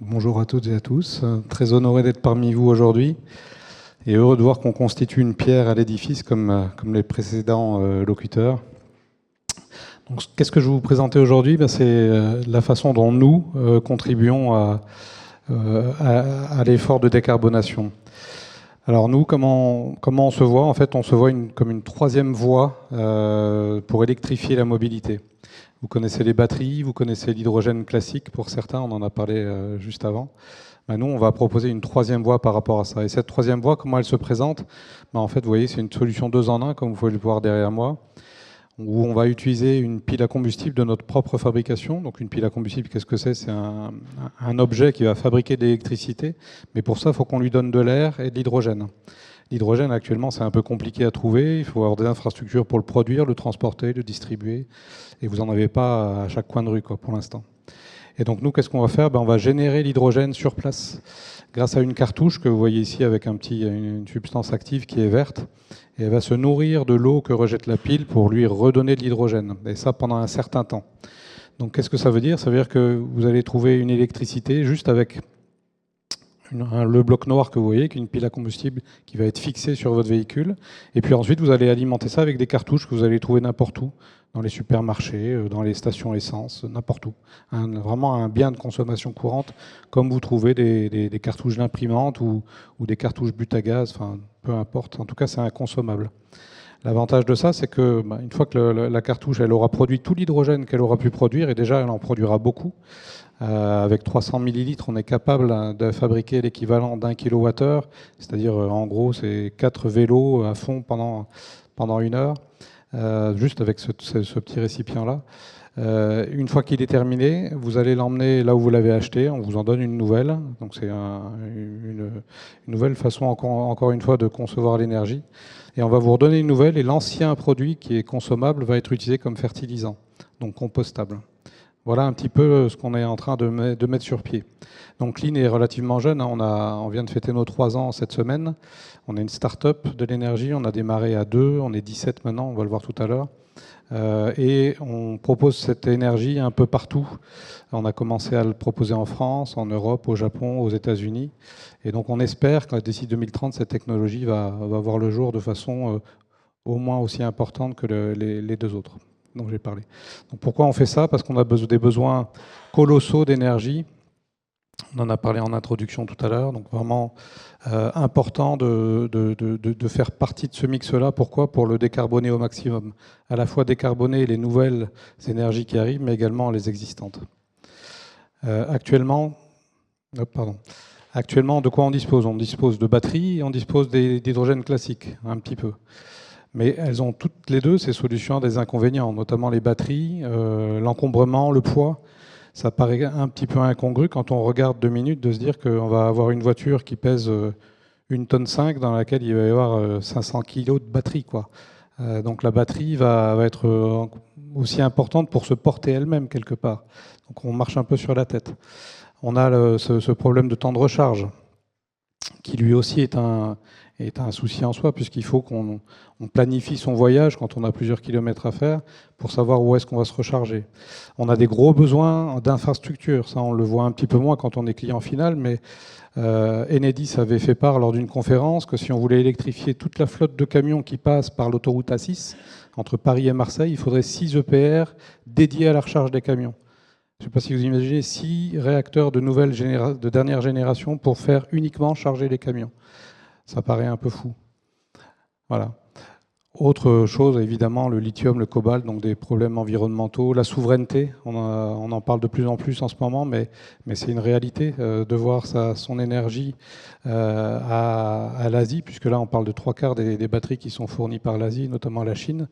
Bonjour à toutes et à tous. Très honoré d'être parmi vous aujourd'hui et heureux de voir qu'on constitue une pierre à l'édifice comme les précédents locuteurs. Donc, qu'est-ce que je vais vous présenter aujourd'hui? C'est la façon dont nous contribuons à l'effort de décarbonation. Alors nous, comment on se voit? En fait, on se voit comme une troisième voie pour électrifier la mobilité. Vous connaissez les batteries, vous connaissez l'hydrogène classique pour certains, on en a parlé juste avant. Nous, on va proposer une troisième voie par rapport à ça. Et cette troisième voie, comment elle se présente? En fait, vous voyez, c'est une solution 2 en 1, comme vous pouvez le voir derrière moi, où on va utiliser une pile à combustible de notre propre fabrication. Donc une pile à combustible, qu'est-ce que c'est? C'est un objet qui va fabriquer de l'électricité, mais pour ça, il faut qu'on lui donne de l'air et de l'hydrogène. L'hydrogène, actuellement, c'est un peu compliqué à trouver. Il faut avoir des infrastructures pour le produire, le transporter, le distribuer. Et vous n'en avez pas à chaque coin de rue, pour l'instant. Et donc, nous, qu'est-ce qu'on va faire? On va générer l'hydrogène sur place grâce à une cartouche que vous voyez ici avec une substance active qui est verte. Et elle va se nourrir de l'eau que rejette la pile pour lui redonner de l'hydrogène. Et ça, pendant un certain temps. Donc, qu'est-ce que ça veut dire? Ça veut dire que vous allez trouver une électricité juste avec le bloc noir que vous voyez, qui est une pile à combustible qui va être fixée sur votre véhicule. Et puis ensuite, vous allez alimenter ça avec des cartouches que vous allez trouver n'importe où, dans les supermarchés, dans les stations essence, n'importe où. Vraiment un bien de consommation courante, comme vous trouvez des cartouches d'imprimante ou des cartouches but à gaz, enfin, peu importe. En tout cas, c'est inconsommable. L'avantage de ça, c'est que une fois que la cartouche elle aura produit tout l'hydrogène qu'elle aura pu produire, et déjà elle en produira beaucoup, avec 300 millilitres, on est capable de fabriquer l'équivalent d'1 kWh, c'est-à-dire en gros c'est 4 vélos à fond pendant 1 heure, juste avec ce petit récipient-là. Une fois qu'il est terminé, vous allez l'emmener là où vous l'avez acheté, on vous en donne une nouvelle. Donc c'est une nouvelle façon encore une fois de concevoir l'énergie. Et on va vous redonner une nouvelle et l'ancien produit qui est consommable va être utilisé comme fertilisant, donc compostable. Voilà un petit peu ce qu'on est en train de mettre sur pied. Donc Clean est relativement jeune, on vient de fêter nos 3 ans cette semaine. On est une start-up de l'énergie, on a démarré à 2, on est 17 maintenant, on va le voir tout à l'heure. Et on propose cette énergie un peu partout. On a commencé à le proposer en France, en Europe, au Japon, aux États-Unis. Et donc on espère que d'ici 2030, cette technologie va voir le jour de façon au moins aussi importante que les deux autres dont j'ai parlé. Donc pourquoi on fait ça? Parce qu'on a des besoins colossaux d'énergie. On en a parlé en introduction tout à l'heure, donc vraiment important de faire partie de ce mix-là. Pourquoi? Pour le décarboner au maximum. À la fois décarboner les nouvelles énergies qui arrivent, mais également les existantes. Actuellement, de quoi on dispose? On dispose de batteries et on dispose d'hydrogène classique, un petit peu. Mais elles ont toutes les deux ces solutions des inconvénients, notamment les batteries, l'encombrement, le poids. Ça paraît un petit peu incongru quand on regarde 2 minutes de se dire qu'on va avoir une voiture qui pèse 1,5 tonne dans laquelle il va y avoir 500 kg de batterie, donc la batterie va être aussi importante pour se porter elle-même quelque part. Donc on marche un peu sur la tête. On a ce problème de temps de recharge qui lui aussi est un souci en soi, puisqu'il faut qu'on planifie son voyage quand on a plusieurs kilomètres à faire pour savoir où est-ce qu'on va se recharger. On a des gros besoins d'infrastructures, ça on le voit un petit peu moins quand on est client final, mais Enedis avait fait part lors d'une conférence que si on voulait électrifier toute la flotte de camions qui passent par l'autoroute A6 entre Paris et Marseille, il faudrait 6 EPR dédiés à la recharge des camions. Je ne sais pas si vous imaginez 6 réacteurs de dernière génération pour faire uniquement charger les camions. Ça paraît un peu fou. Voilà. Autre chose, évidemment, le lithium, le cobalt, donc des problèmes environnementaux, la souveraineté, on en parle de plus en plus en ce moment, mais c'est une réalité de voir son énergie à l'Asie, puisque là on parle de 3/4 des batteries qui sont fournies par l'Asie, notamment la Chine.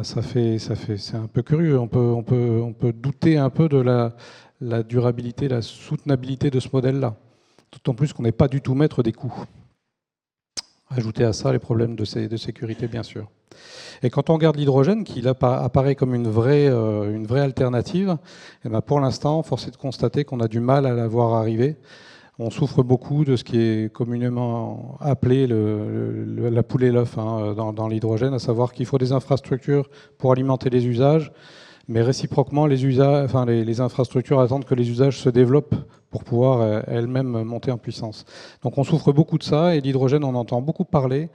C'est un peu curieux. On peut douter un peu de la durabilité, la soutenabilité de ce modèle-là. D'autant plus qu'on n'est pas du tout maître des coûts. Ajouter à ça les problèmes de sécurité, bien sûr. Et quand on regarde l'hydrogène, qui apparaît comme une vraie alternative, et pour l'instant, force est de constater qu'on a du mal à la voir arriver. On souffre beaucoup de ce qui est communément appelé la poule et l'œuf dans l'hydrogène, à savoir qu'il faut des infrastructures pour alimenter les usages. Mais réciproquement, les infrastructures attendent que les usages se développent pour pouvoir elles-mêmes monter en puissance. Donc on souffre beaucoup de ça, et l'hydrogène, on entend beaucoup parler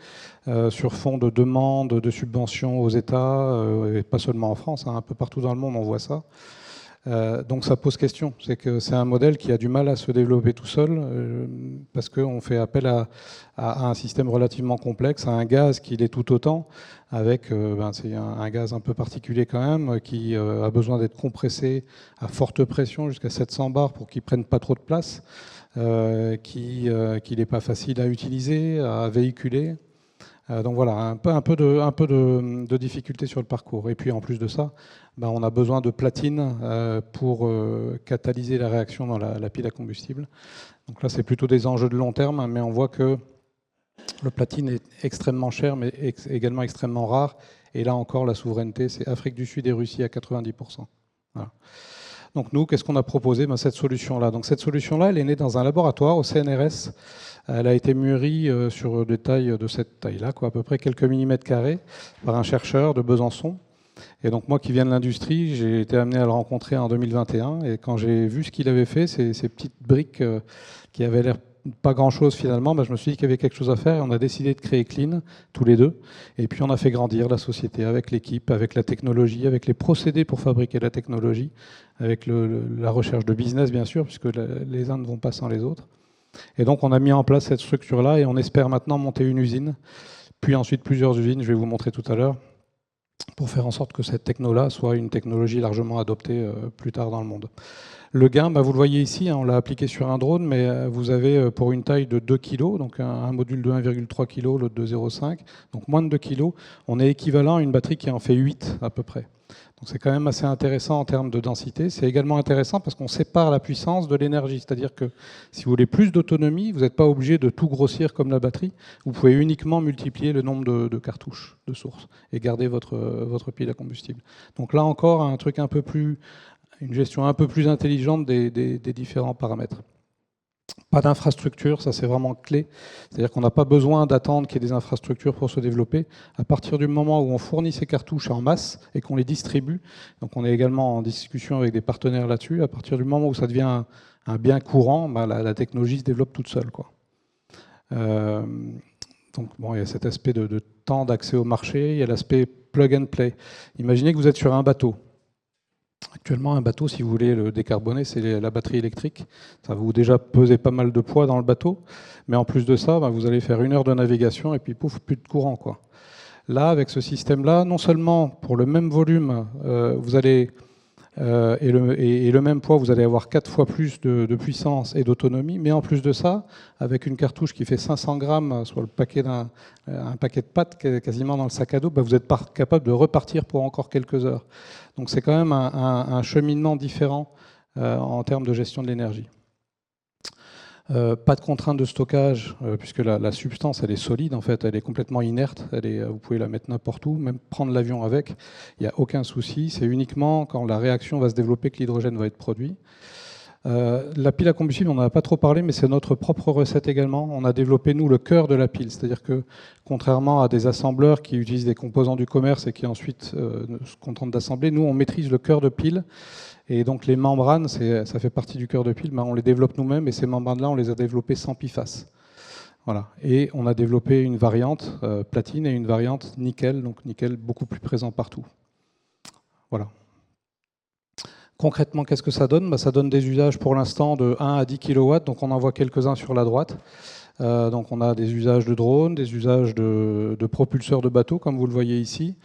sur fond de demandes, de subventions aux États, et pas seulement en France, hein, un peu partout dans le monde on voit ça. Donc ça pose question, c'est que c'est un modèle qui a du mal à se développer tout seul, parce qu'on fait appel à un système relativement complexe, à un gaz qui l'est tout autant, avec c'est un gaz un peu particulier quand même, qui a besoin d'être compressé à forte pression jusqu'à 700 bars pour qu'il prenne pas trop de place, qu'il n'est pas facile à utiliser, à véhiculer. Donc voilà, un peu de difficulté sur le parcours. Et puis en plus de ça, on a besoin de platine pour catalyser la réaction dans la pile à combustible. Donc là, c'est plutôt des enjeux de long terme, mais on voit que le platine est extrêmement cher, mais également extrêmement rare. Et là encore, la souveraineté, c'est Afrique du Sud et Russie à 90%. Voilà. Donc nous, qu'est-ce qu'on a proposé? Cette solution-là. Donc cette solution-là, elle est née dans un laboratoire au CNRS. Elle a été mûrie sur des tailles de cette taille-là, à peu près quelques millimètres carrés, par un chercheur de Besançon. Et donc moi qui viens de l'industrie, j'ai été amené à le rencontrer en 2021. Et quand j'ai vu ce qu'il avait fait, ces petites briques qui avaient l'air pas grand-chose finalement, je me suis dit qu'il y avait quelque chose à faire, et on a décidé de créer Clean, tous les deux. Et puis on a fait grandir la société avec l'équipe, avec la technologie, avec les procédés pour fabriquer la technologie, avec la recherche de business bien sûr, puisque les uns ne vont pas sans les autres. Et donc on a mis en place cette structure-là, et on espère maintenant monter une usine, puis ensuite plusieurs usines, je vais vous montrer tout à l'heure, pour faire en sorte que cette techno-là soit une technologie largement adoptée plus tard dans le monde. Le gain, vous le voyez ici, on l'a appliqué sur un drone, mais vous avez pour une taille de 2 kg, donc un module de 1,3 kg, l'autre de 0,5, donc moins de 2 kg, on est équivalent à une batterie qui en fait 8 à peu près. Donc c'est quand même assez intéressant en termes de densité. C'est également intéressant parce qu'on sépare la puissance de l'énergie. C'est-à-dire que si vous voulez plus d'autonomie, vous n'êtes pas obligé de tout grossir comme la batterie. Vous pouvez uniquement multiplier le nombre de cartouches de source et garder votre pile à combustible. Donc là encore, un truc une gestion un peu plus intelligente des différents paramètres. Pas d'infrastructure, ça c'est vraiment clé. C'est-à-dire qu'on n'a pas besoin d'attendre qu'il y ait des infrastructures pour se développer. À partir du moment où on fournit ces cartouches en masse et qu'on les distribue, donc on est également en discussion avec des partenaires là-dessus, à partir du moment où ça devient un bien courant, la technologie se développe toute seule, donc il y a cet aspect de temps d'accès au marché, il y a l'aspect plug and play. Imaginez que vous êtes sur un bateau. Actuellement, un bateau, si vous voulez le décarboner, c'est la batterie électrique. Ça va vous déjà peser pas mal de poids dans le bateau. Mais en plus de ça, vous allez faire 1 heure de navigation et puis pouf, plus de courant, Là, avec ce système-là, non seulement pour le même volume, vous allez et le même poids, vous allez avoir 4 fois plus de puissance et d'autonomie, mais en plus de ça, avec une cartouche qui fait 500 grammes, soit le paquet un paquet de pâtes quasiment dans le sac à dos, vous êtes capable de repartir pour encore quelques heures. Donc c'est quand même un cheminement différent en termes de gestion de l'énergie. Pas de contrainte de stockage, puisque la substance, elle est solide, en fait, elle est complètement inerte, vous pouvez la mettre n'importe où, même prendre l'avion avec, il n'y a aucun souci, c'est uniquement quand la réaction va se développer que l'hydrogène va être produit. La pile à combustible, on n'en a pas trop parlé, mais c'est notre propre recette également. On a développé, nous, le cœur de la pile, c'est-à-dire que, contrairement à des assembleurs qui utilisent des composants du commerce et qui ensuite se contentent d'assembler, nous, on maîtrise le cœur de pile. Et donc les membranes, ça fait partie du cœur de pile, on les développe nous-mêmes, et ces membranes-là, on les a développées sans PFAS. Voilà. Et on a développé une variante platine et une variante nickel, donc nickel beaucoup plus présent partout. Voilà. Concrètement, qu'est-ce que ça donne? Ça donne des usages pour l'instant de 1 à 10 kW, donc on en voit quelques-uns sur la droite. Donc on a des usages de drones, des usages de propulseurs de bateaux, comme vous le voyez ici,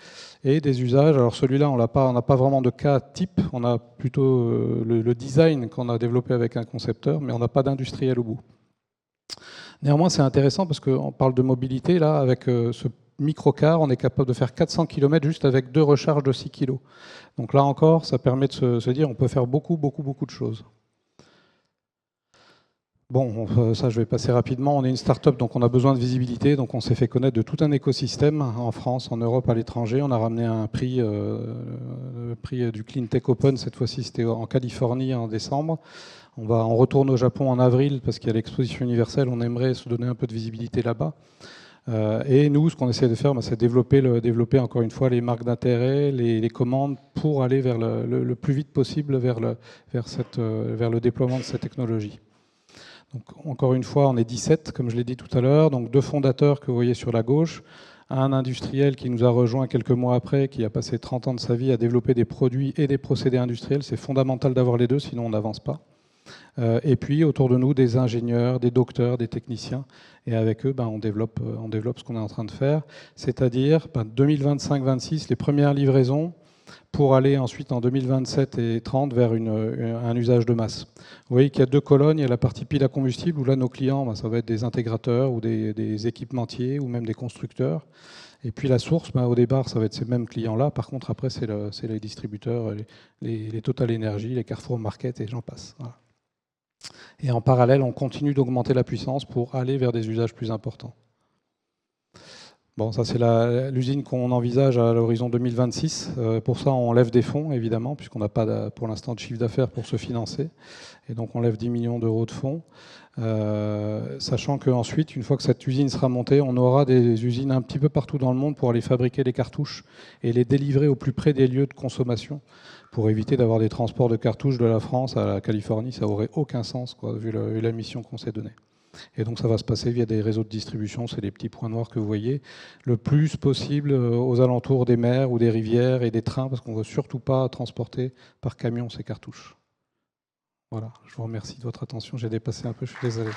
et des usages, alors celui-là, on n'a pas vraiment de cas type, on a plutôt le design qu'on a développé avec un concepteur, mais on n'a pas d'industriel au bout. Néanmoins, c'est intéressant parce qu'on parle de mobilité, là, avec ce microcar, on est capable de faire 400 km juste avec 2 recharges de 6 kg. Donc là encore, ça permet de se dire on peut faire beaucoup de choses. Bon, ça je vais passer rapidement. On est une start-up, donc on a besoin de visibilité. Donc on s'est fait connaître de tout un écosystème en France, en Europe, à l'étranger. On a ramené un prix, le prix du Clean Tech Open. Cette fois-ci, c'était en Californie en décembre. On retourne au Japon en avril parce qu'il y a l'exposition universelle. On aimerait se donner un peu de visibilité là-bas. Et nous, ce qu'on essaie de faire, c'est développer encore une fois les marques d'intérêt, les commandes pour aller vers le plus vite possible vers le déploiement de cette technologie. Donc, encore une fois, on est 17, comme je l'ai dit tout à l'heure, donc 2 fondateurs que vous voyez sur la gauche, un industriel qui nous a rejoint quelques mois après, qui a passé 30 ans de sa vie à développer des produits et des procédés industriels. C'est fondamental d'avoir les deux, sinon on n'avance pas. Et puis autour de nous, des ingénieurs, des docteurs, des techniciens. Et avec eux, on développe ce qu'on est en train de faire. C'est-à-dire 2025-26, les premières livraisons, pour aller ensuite en 2027 et 30 vers un usage de masse. Vous voyez qu'il y a 2 colonnes. Il y a la partie pile à combustible, où là, nos clients, ça va être des intégrateurs ou des équipementiers ou même des constructeurs. Et puis la source, au départ, ça va être ces mêmes clients-là. Par contre, après, c'est les distributeurs, les Total Energy, les Carrefour Market et j'en passe. Voilà. Et en parallèle, on continue d'augmenter la puissance pour aller vers des usages plus importants. Bon, ça c'est l'usine qu'on envisage à l'horizon 2026. Pour ça, on lève des fonds, évidemment, puisqu'on n'a pas pour l'instant de chiffre d'affaires pour se financer. Et donc on lève 10 millions d'euros de fonds. Sachant qu'ensuite, une fois que cette usine sera montée, on aura des usines un petit peu partout dans le monde pour aller fabriquer les cartouches et les délivrer au plus près des lieux de consommation pour éviter d'avoir des transports de cartouches de la France à la Californie. Ça n'aurait aucun sens, vu la mission qu'on s'est donnée. Et donc ça va se passer via des réseaux de distribution, c'est les petits points noirs que vous voyez, le plus possible aux alentours des mers ou des rivières et des trains, parce qu'on ne veut surtout pas transporter par camion ces cartouches. Voilà, je vous remercie de votre attention, j'ai dépassé un peu, je suis désolé.